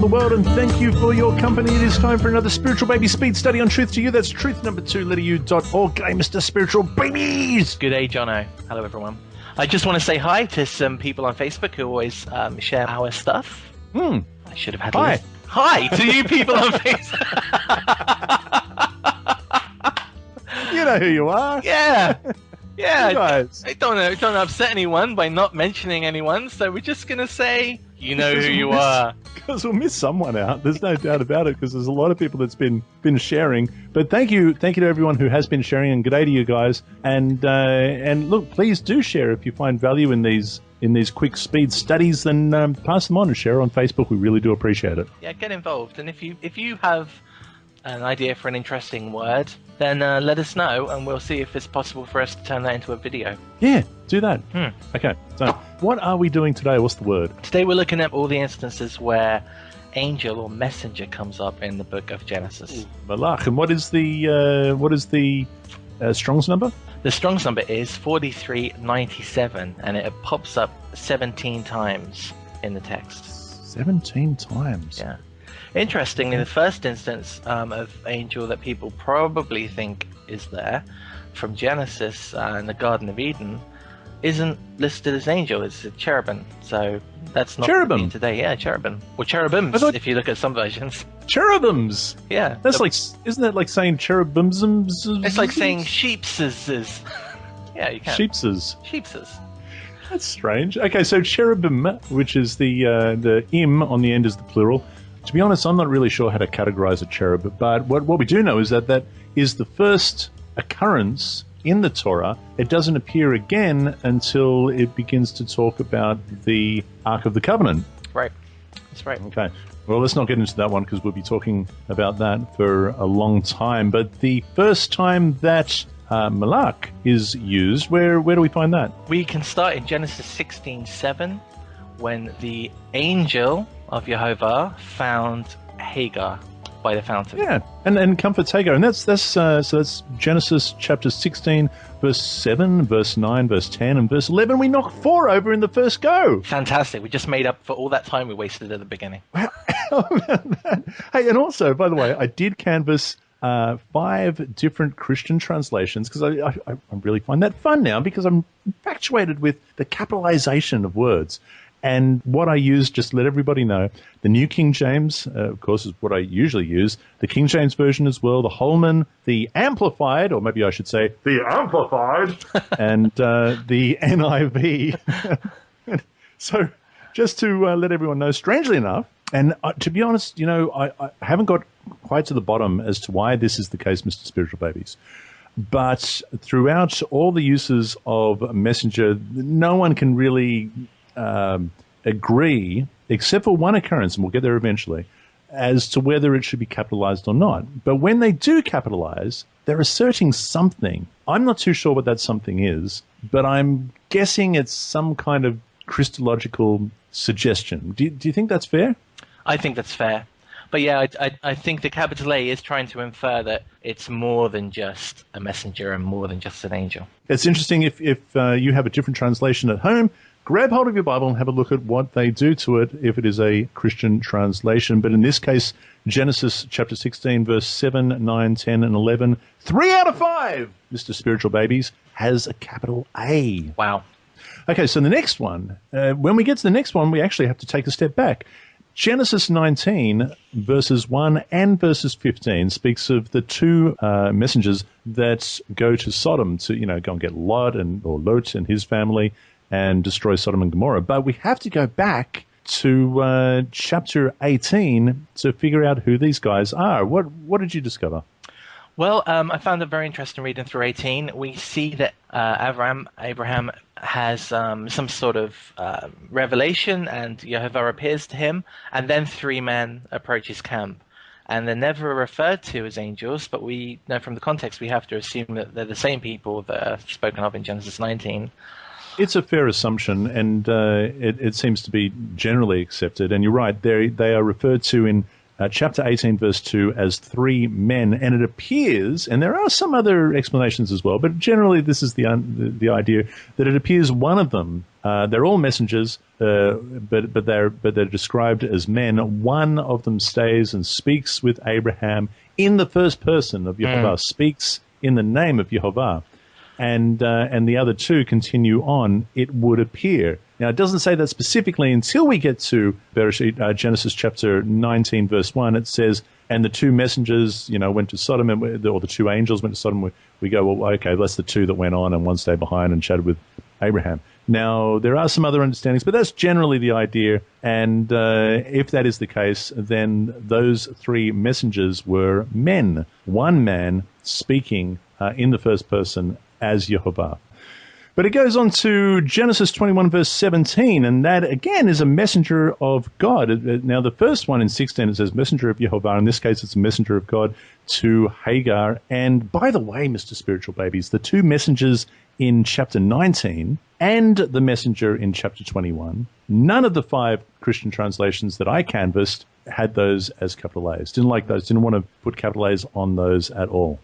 the world, and thank you for your company. It is time for another Spiritual Baby Speed Study on Truth to You. That's truth2u.org. G'day, Mr. Spiritual Babies. Good day, Jono. Hello, everyone. I just want to say hi to some people on Facebook who always share our stuff. I should have had a list. Hi to you people on Facebook. You know who you are. Yeah. Yeah. You guys. I don't upset anyone by not mentioning anyone, so we're just going to say, you know who you are. Because we'll miss someone out. There's no doubt about it, because there's a lot of people that's been sharing. But thank you to everyone who has been sharing, and good day to you guys. And look, please do share if you find value in these quick speed studies. Then pass them on and share on Facebook. We really do appreciate it. Yeah, get involved. And if you have an idea for an interesting word, then let us know, and we'll see if it's possible for us to turn that into a video. Yeah, do that. Okay, so what are we doing today? What's the word? Today we're looking at all the instances where angel or messenger comes up in the book of Genesis. Malach. And what is the Strong's number? The Strong's number is 4397, and it pops up 17 times in the text. 17 times? Yeah. Interestingly, the first instance of angel that people probably think is there from Genesis in the Garden of Eden isn't listed as angel. It's a cherubim. So that's not cherubim today. Yeah, cherubim or cherubims if you look at some versions. Cherubims. Yeah, that's isn't that like saying cherubims? It's like saying sheepses. Yeah, you can. Sheepses. That's strange. Okay, so cherubim, which is the im on the end is the plural. To be honest, I'm not really sure how to categorize a cherub, but what we do know is that is the first occurrence in the Torah. It doesn't appear again until it begins to talk about the Ark of the Covenant. Right. That's right. Okay. Well, let's not get into that one because we'll be talking about that for a long time. But the first time that Malach is used, where do we find that? We can start in Genesis 16:7, when the angel of Jehovah found Hagar by the fountain. Yeah, and comforts Hagar, and that's Genesis chapter 16, verse 7, verse 9, verse 10, and verse 11. We knocked 4 over in the first go. Fantastic! We just made up for all that time we wasted at the beginning. Wow. Hey, and also, by the way, I did canvass 5 different Christian translations because I really find that fun now because I'm infatuated with the capitalization of words. And what I use, just to let everybody know, the New King James, of course, is what I usually use. The King James Version as well, the Holman, the Amplified, or maybe I should say the Amplified, and the NIV. So just to let everyone know, strangely enough, and to be honest, I haven't got quite to the bottom as to why this is the case, Mr. Spiritual Babies. But throughout all the uses of messenger, no one can really agree, except for one occurrence, and we'll get there eventually, as to whether it should be capitalized or not. But when they do capitalize, they're asserting something. I'm not too sure what that something is, but I'm guessing it's some kind of Christological suggestion. Do you think that's fair? I think that's fair. But yeah, I think the capital A is trying to infer that it's more than just a messenger and more than just an angel. It's interesting if you have a different translation at home, grab hold of your Bible and have a look at what they do to it if it is a Christian translation. But in this case, Genesis chapter 16, verse 7, 9, 10, and 11, 3 out of 5, Mr. Spiritual Babies, has a capital A. Wow. Okay, so the next one, when we get to the next one, we actually have to take a step back. Genesis 19, verses 1 and verses 15, speaks of the 2 messengers that go to Sodom to, go and get Lot and his family and destroy Sodom and Gomorrah. But we have to go back to chapter 18 to figure out who these guys are. What did you discover? Well, I found it very interesting reading through 18. We see that Abraham has some sort of revelation, and Jehovah appears to him, and then 3 men approach his camp. And they're never referred to as angels, but we know from the context we have to assume that they're the same people that are spoken of in Genesis 19. It's a fair assumption, and it seems to be generally accepted. And you're right, they are referred to in chapter 18, verse 2, as three men. And it appears, and there are some other explanations as well, but generally this is the idea that it appears one of them, they're all messengers, but they're described as men. One of them stays and speaks with Abraham in the first person of Yehovah, speaks in the name of Yehovah. And the other two continue on, it would appear. Now, it doesn't say that specifically until we get to Genesis chapter 19, verse 1. It says, and the two messengers, went to Sodom, or the two angels went to Sodom. We go, well, okay, that's the two that went on, and one stayed behind and chatted with Abraham. Now, there are some other understandings, but that's generally the idea. And if that is the case, then those three messengers were men. One man speaking in the first person as Yehovah. But it goes on to Genesis 21, verse 17, and that, again, is a messenger of God. Now, the first one in 16, it says messenger of Yehovah. In this case, it's a messenger of God to Hagar. And by the way, Mr. Spiritual Babies, the two messengers in chapter 19 and the messenger in chapter 21, none of the 5 Christian translations that I canvassed had those as capital A's. Didn't like those, didn't want to put capital A's on those at all.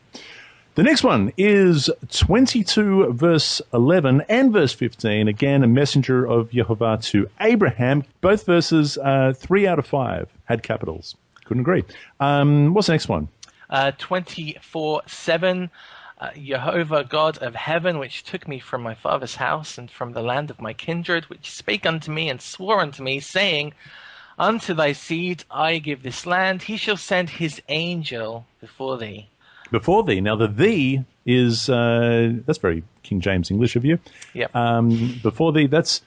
The next one is 22, verse 11 and verse 15. Again, a messenger of Yehovah to Abraham. Both verses, 3 out of 5 had capitals. Couldn't agree. What's the next one? 24:7. Jehovah God of heaven, which took me from my father's house and from the land of my kindred, which spake unto me and swore unto me, saying, unto thy seed I give this land. He shall send his angel before thee. Before thee. Now, the thee is, that's very King James English of you. Yep. Before thee, that's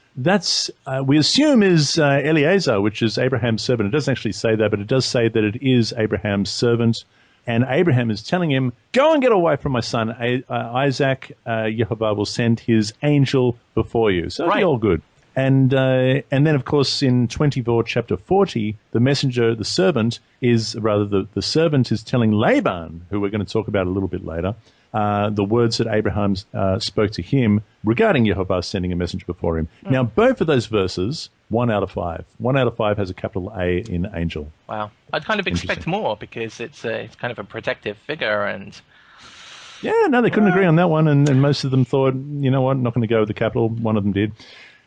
we assume is Eliezer, which is Abraham's servant. It doesn't actually say that, but it does say that it is Abraham's servant. And Abraham is telling him, go and get away from my son Isaac. Yehovah will send his angel before you. So it'll be all good. And then, of course, in 24, chapter 40, the messenger, the servant, the servant is telling Laban, who we're going to talk about a little bit later, the words that Abraham spoke to him regarding Yehovah sending a messenger before him. Now, both of those verses, 1 out of 5. 1 out of 5 has a capital A in angel. Wow. I'd kind of expect more because it's kind of a protective figure and... Yeah, no, they couldn't agree on that one, and most of them thought, you know what, not going to go with the capital. One of them did.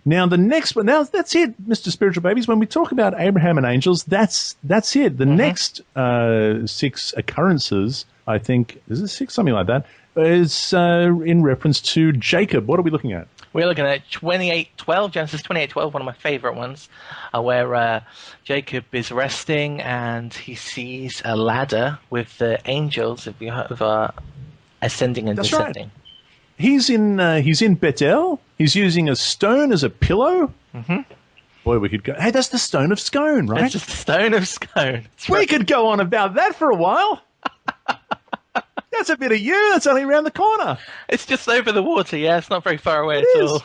Now, the next one, now that's it, Mr. Spiritual Babies. When we talk about Abraham and angels, that's it. The next 6 occurrences, I think, is it 6, something like that, is in reference to Jacob. What are we looking at? We're looking at 28:12, Genesis 28:12, one of my favorite ones, where Jacob is resting and he sees a ladder with the angels of ascending and descending. Right. He's in Bethel. He's using a stone as a pillow. Mm-hmm. Boy, we could go. Hey, that's the stone of scone, right? That's the stone of scone. We could go on about that for a while. That's a bit of you. That's only around the corner. It's just over the water. Yeah, it's not very far away at all.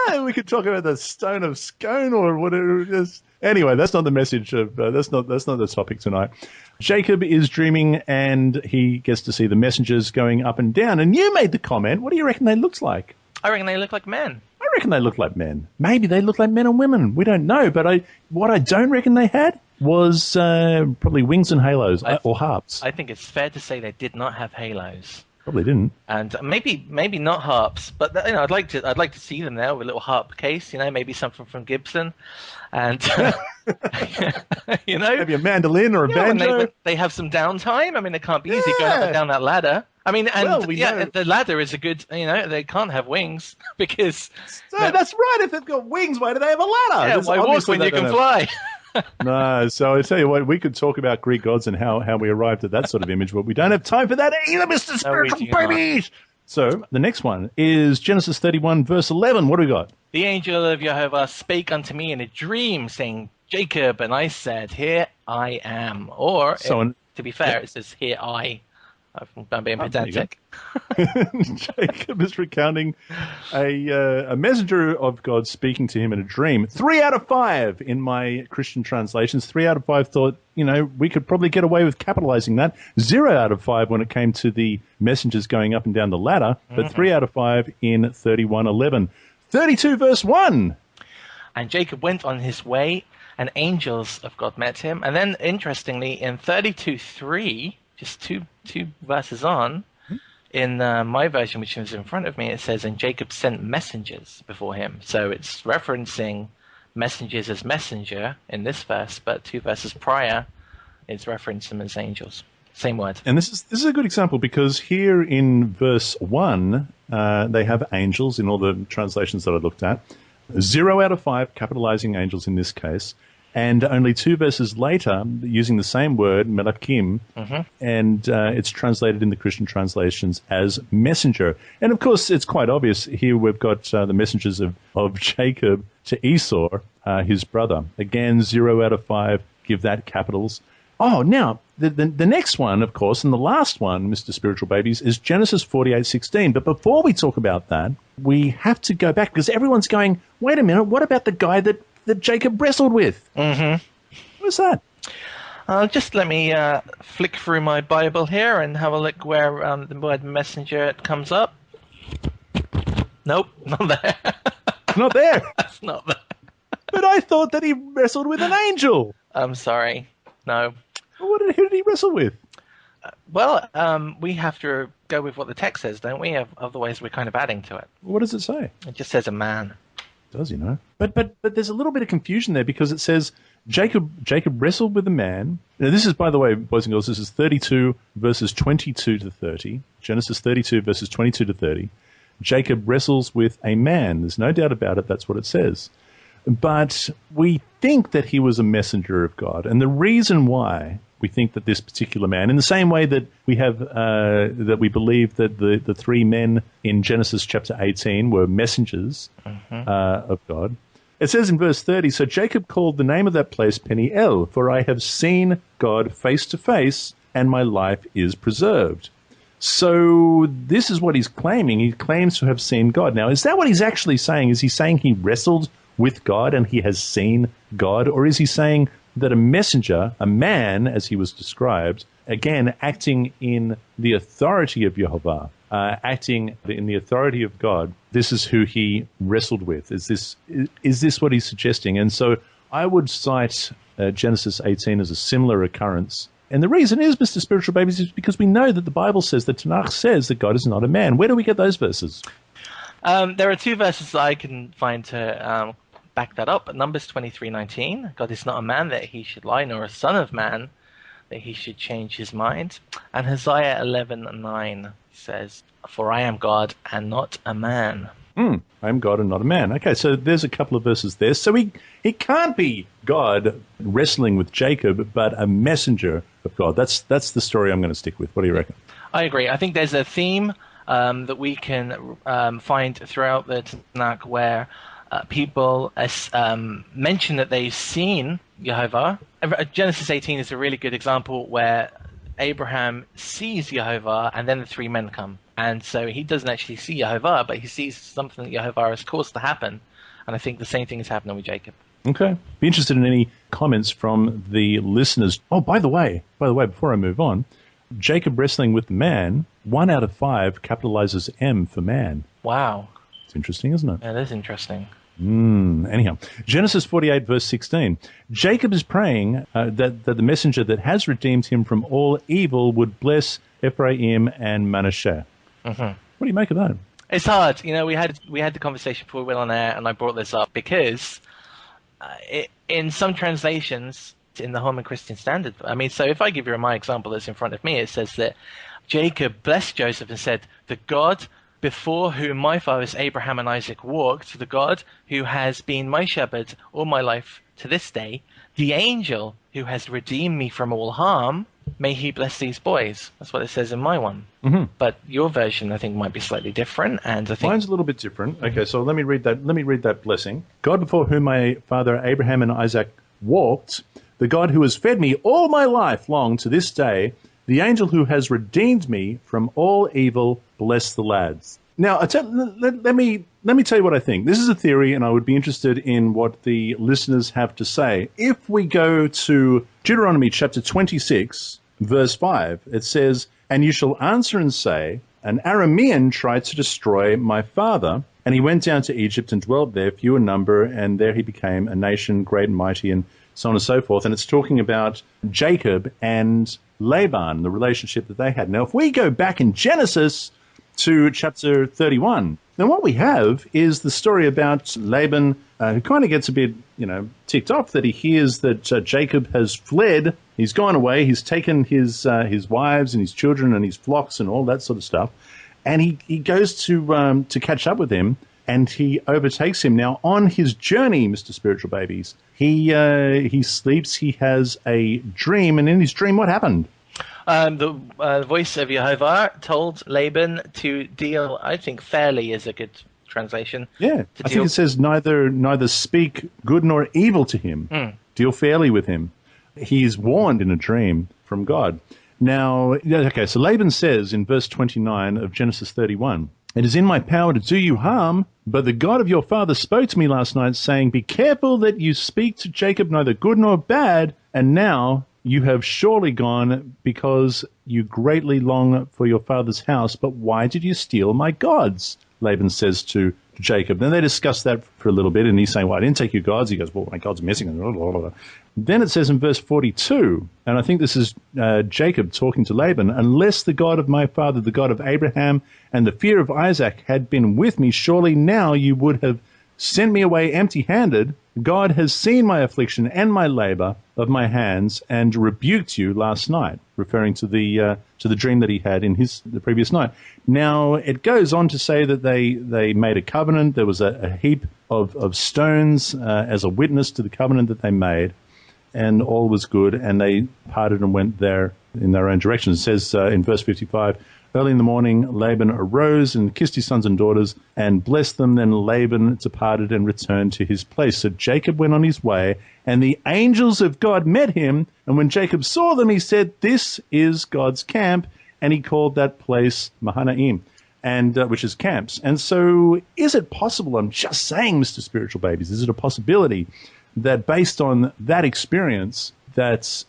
No, we could talk about the stone of scone or whatever it is. Anyway, that's not the message of. That's not the topic tonight. Jacob is dreaming, and he gets to see the messengers going up and down. And you made the comment. What do you reckon they looked like? I reckon they look like men. I reckon they look like men. Maybe they look like men and women. We don't know. But what I don't reckon they had was probably wings and halos or harps. I think it's fair to say they did not have halos. Probably didn't. And maybe not harps, but I'd like to see them there with a little harp case. Maybe something from Gibson, and maybe a mandolin or a banjo. They have some downtime. I mean, it can't be easy going up and down that ladder. I mean, and the ladder is a good. They can't have wings because. That's right. If they've got wings, why do they have a ladder? Yeah, why walk when you can fly? No, so I tell you what, we could talk about Greek gods and how we arrived at that sort of image, but we don't have time for that either, Mr. Spiritual Babies. So the next one is Genesis 31, verse 11. What do we got? The angel of Jehovah spake unto me in a dream, saying, Jacob, and I said, Here I am. Or, to be fair, it says, Here I'm being pedantic. Jacob is recounting a messenger of God speaking to him in a dream. 3 out of 5 in my Christian translations. 3 out of 5 thought, we could probably get away with capitalizing that. 0 out of 5 when it came to the messengers going up and down the ladder, but 3 out of 5 in 31:11. 32 verse 1. And Jacob went on his way, and angels of God met him. And then, interestingly, in 32:3, just two verses on, in my version, which is in front of me, it says, "And Jacob sent messengers before him." So it's referencing messengers as messenger in this verse, but 2 verses prior, it's referencing them as angels. Same word. And this is a good example because here in verse 1, they have angels in all the translations that I looked at. 0 out of 5 capitalizing angels in this case. And only 2 verses later, using the same word, melakim, and it's translated in the Christian translations as messenger. And of course, it's quite obvious. Here we've got the messengers of Jacob to Esau, his brother. Again, 0 out of 5, give that capitals. Oh, now, the next one, of course, and the last one, Mr. Spiritual Babies, is Genesis 48:16. But before we talk about that, we have to go back because everyone's going, wait a minute, what about the guy that Jacob wrestled with? What's that? Just let me flick through my Bible here and have a look where the word messenger comes up. Nope, not there. Not there. That's not there. But I thought that he wrestled with an angel. I'm sorry. No. Who did he wrestle with? Well, we have to go with what the text says, don't we? Otherwise, we're kind of adding to it. What does it say? It just says a man. Does, But there's a little bit of confusion there because it says Jacob wrestled with a man. Now, this is, by the way, boys and girls, this is 32 verses 22 to 30. Genesis 32 verses 22 to 30. Jacob wrestles with a man. There's no doubt about it. That's what it says. But we think that he was a messenger of God. And the reason why we think that this particular man, in the same way that we have, that we believe that the 3 men in Genesis chapter 18 were messengers of God. It says in verse 30, "So Jacob called the name of that place Peniel, for I have seen God face to face, and my life is preserved." So this is what he's claiming. He claims to have seen God. Now, is that what he's actually saying? Is he saying he wrestled with God and he has seen God? Or is he saying that a messenger, a man, as he was described, again, acting in the authority of Jehovah, acting in the authority of God, this is who he wrestled with? Is this what he's suggesting? And so I would cite Genesis 18 as a similar occurrence. And the reason is, Mr. Spiritual Babies, is because we know that the Bible says, the Tanakh says that God is not a man. Where do we get those verses? There are 2 verses I can find to back that up. Numbers 23:19, God is not a man that he should lie, nor a son of man that he should change his mind. And Hosea 11:9 says, "For I am God and not a man." I am God and not a man. Okay, so there's a couple of verses there. So he can't be God wrestling with Jacob, but a messenger of God. That's the story I'm going to stick with. What do you reckon? I agree. I think there's a theme that we can find throughout the Tanakh where people mention that they've seen Jehovah. Genesis 18 is a really good example where Abraham sees Jehovah and then the 3 men come. And so he doesn't actually see Jehovah, but he sees something that Jehovah has caused to happen. And I think the same thing is happening with Jacob. Okay. Be interested in any comments from the listeners. Oh, by the way, before I move on, Jacob wrestling with the man, 1 out of 5 capitalizes M for man. Wow. It's interesting, isn't it? That is interesting. Anyhow, Genesis 48 verse 16. Jacob is praying that the messenger that has redeemed him from all evil would bless Ephraim and Manasseh. What do you make of that? It's hard. We had the conversation before we went on air, and I brought this up because in some translations, in the Holman Christian Standard, so if I give you my example that's in front of me, it says that Jacob blessed Joseph and said, "The God before whom my fathers Abraham and Isaac walked, the God who has been my shepherd all my life to this day, the angel who has redeemed me from all harm, may he bless these boys." That's what it says in my one. But your version, I think, might be slightly different. And I think mine's a little bit different. Okay, so let me read that blessing. God before whom my father Abraham and Isaac walked, the God who has fed me all my life long to this day, the angel who has redeemed me from all evil, bless the lads. Now, let me tell you what I think. This is a theory, and I would be interested in what the listeners have to say. If we go to Deuteronomy chapter 26, verse 5, it says, "And you shall answer and say, an Aramean tried to destroy my father, and he went down to Egypt and dwelt there, few in number, and there he became a nation great and mighty, and so on and so forth. And it's talking about Jacob and Laban, the relationship that they had. Now, if we go back in Genesis to chapter 31, then what we have is the story about Laban, who kind of gets a bit, ticked off that he hears that Jacob has fled. He's gone away. He's taken his wives and his children and his flocks and all that sort of stuff. And he goes to catch up with him, and he overtakes him. Now, on his journey, Mr. Spiritual Babies, he sleeps, he has a dream, and in his dream, what happened? The voice of Jehovah told Laban to deal, I think fairly is a good translation. Yeah, I think it says neither speak good nor evil to him. Deal fairly with him. He is warned in a dream from God. Now, okay, so Laban says in verse 29 of Genesis 31, "It is in my power to do you harm, but the God of your father spoke to me last night, saying, 'Be careful that you speak to Jacob neither good nor bad, and now you have surely gone because you greatly long for your father's house, but why did you steal my gods?'" Laban says to Jacob. Then they discuss that for a little bit, and he's saying, "Well, I didn't take your gods." He goes, "Well, my gods are missing." Then it says in verse 42, and I think this is Jacob talking to Laban, "Unless the God of my father, the God of Abraham, and the fear of Isaac had been with me, surely now you would have sent me away empty-handed. God has seen my affliction and my labor of my hands and rebuked you last night," referring to the dream that he had in the previous night. Now, it goes on to say that they made a covenant. There was a heap of stones as a witness to the covenant that they made, and all was good, and they parted and went there in their own directions. It says in verse 55, "Early in the morning, Laban arose and kissed his sons and daughters and blessed them. Then Laban departed and returned to his place. So Jacob went on his way, and the angels of God met him. And when Jacob saw them, he said, 'This is God's camp.' And he called that place Mahanaim, and which is camps." And so is it possible, I'm just saying, Mr. Spiritual Babies, is it a possibility that based on that experience that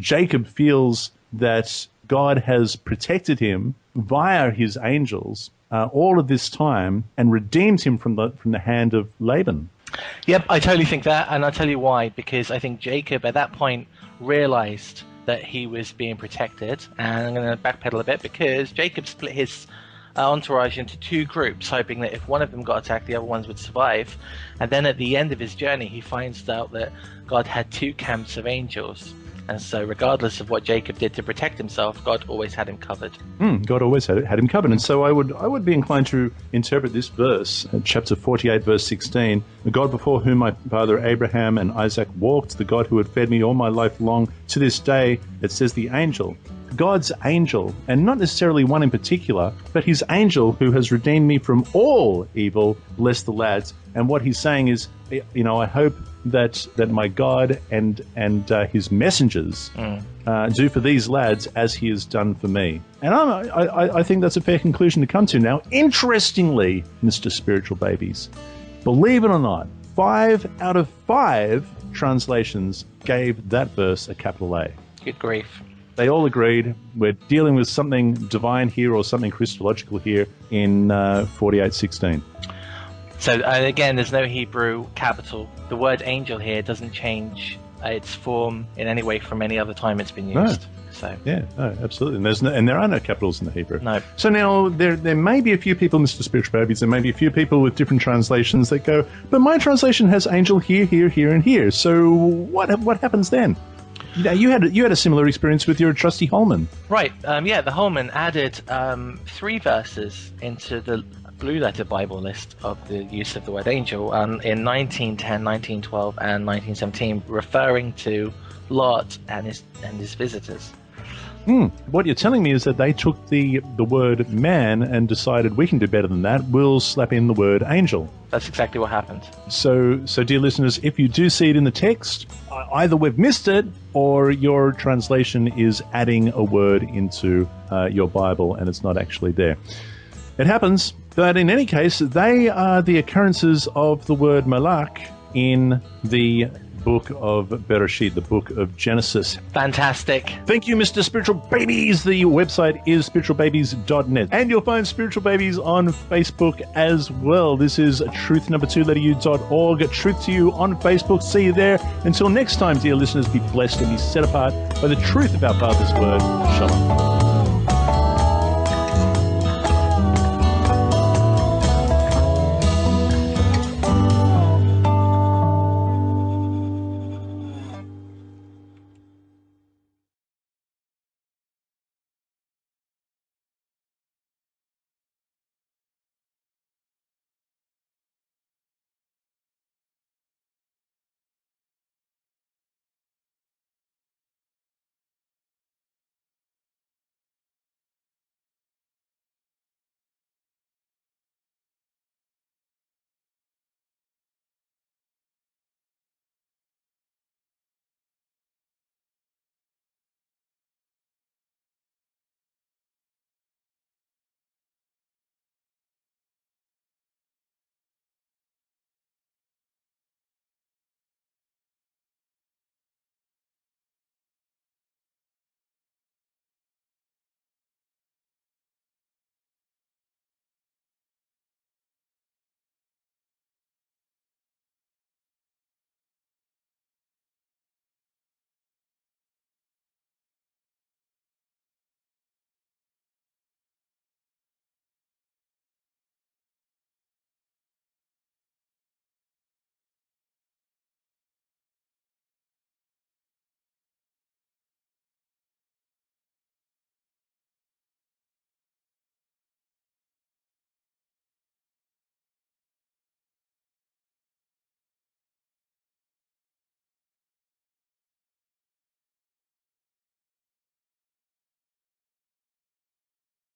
Jacob feels that God has protected him via his angels all of this time and redeemed him from the hand of Laban? Yep, I totally think that, and I'll tell you why. Because I think Jacob at that point realized that he was being protected, and I'm going to backpedal a bit because Jacob split his entourage into two groups, hoping that if one of them got attacked, the other ones would survive. And then at the end of his journey, he finds out that God had two camps of angels. And so regardless of what Jacob did to protect himself, God always had him covered. God always had him covered. And so I would be inclined to interpret this verse, chapter 48, verse 16, "The God before whom my father Abraham and Isaac walked, the God who had fed me all my life long, to this day," it says the angel. God's angel, and not necessarily one in particular, but his angel who has redeemed me from all evil, bless the lads. And what he's saying is, I hope that my God and his messengers do for these lads as he has done for me. And I think that's a fair conclusion to come to. Now, interestingly, Mr. Spiritual Babies, believe it or not, 5 out of 5 translations gave that verse a capital A. Good grief. They all agreed we're dealing with something divine here or something Christological here in 48:16. So again, there's no Hebrew capital. The word angel here doesn't change its form in any way from any other time it's been used. So yeah, no, absolutely. And there are no capitals in the Hebrew. No. So now there may be a few people, Mr. Spiritual Babies, there may be a few people with different translations that go, but my translation has angel here, here, here, and here. So what happens then? You had a similar experience with your trusty Holman. Right. The Holman added 3 verses into the Blue Letter Bible list of the use of the word angel in 1910, 1912, and 1917, referring to Lot and his visitors. What you're telling me is that they took the word man and decided we can do better than that. We'll slap in the word angel. That's exactly what happened. So dear listeners, if you do see it in the text, either we've missed it or your translation is adding a word into your Bible and it's not actually there. It happens, but in any case, they are the occurrences of the word malach in the book of Bereshit, the book of Genesis. Fantastic. Thank you, Mr. Spiritual Babies. The website is spiritualbabies.net. And you'll find Spiritual Babies on Facebook as well. This is truth2u.org. Truth to You on Facebook. See you there. Until next time, dear listeners, be blessed and be set apart by the truth of our Father's Word. Shalom.